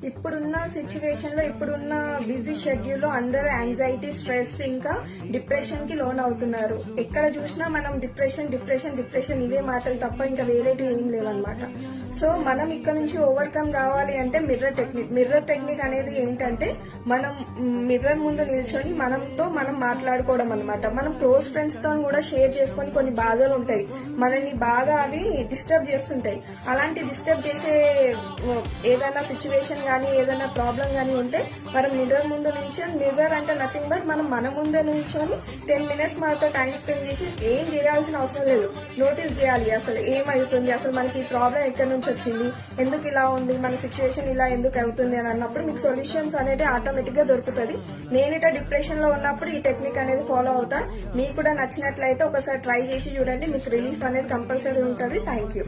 ఇప్పుడున్న సిచ్యువేషన్ లో, ఇప్పుడున్న బిజీ షెడ్యూల్ లో అందరూ యాంగ్జైటీ, స్ట్రెస్ ఇంకా డిప్రెషన్ కి లోన్ అవుతున్నారు. ఎక్కడ చూసినా మనం డిప్రెషన్ డిప్రెషన్ డిప్రెషన్ ఇవే మాటలు తప్ప ఇంకా వేరేటివి ఏం లేవన్నమాట. సో మనం ఇక్కడ నుంచి ఓవర్కమ్ కావాలి అంటే మిర్రర్ టెక్నిక్ అనేది ఏంటంటే మనం మిర్రర్ ముందు నిల్చొని మనతో మనం మాట్లాడుకోవడం అనమాట. మనం క్లోజ్ ఫ్రెండ్స్ తో కూడా షేర్ చేసుకొని కొన్ని బాధలు ఉంటాయి, మనల్ని బాగా అవి డిస్టర్బ్ చేస్తుంటాయి. అలాంటి డిస్టర్బ్ చేసే ఏదైనా సిచ్యువేషన్ కానీ ఏదైనా ప్రాబ్లం కానీ ఉంటే మనం మిర్రర్ ముందు నిల్చొని, మిర్రర్ అంటే నథింగ్ బట్ మనం మన ముందే నిల్చొని 10 minutes మనతో టైం స్పెండ్ చేసి ఏం చేయాల్సిన అవసరం లేదు, నోటీస్ చేయాలి అసలు ఏమవుతుంది, అసలు మనకి ఈ ప్రాబ్లం ఎక్కడి నుంచి వచ్చింది, ఎందుకు ఇలా ఉంది, మన సిచ్యువేషన్ ఇలా ఎందుకు అవుతుంది అని అన్నప్పుడు మీకు సొల్యూషన్స్ అనేది ఆటోమేటిక్ గా దొరుకుతుంది. నేనిట డిప్రెషన్ లో ఉన్నప్పుడు ఈ టెక్నిక్ అనేది ఫాలో అవుతా. మీకు కూడా నచ్చినట్లయితే ఒకసారి ట్రై చేసి చూడండి, మీకు రిలీఫ్ అనేది కంపల్సరీ ఉంటుంది. Thank you.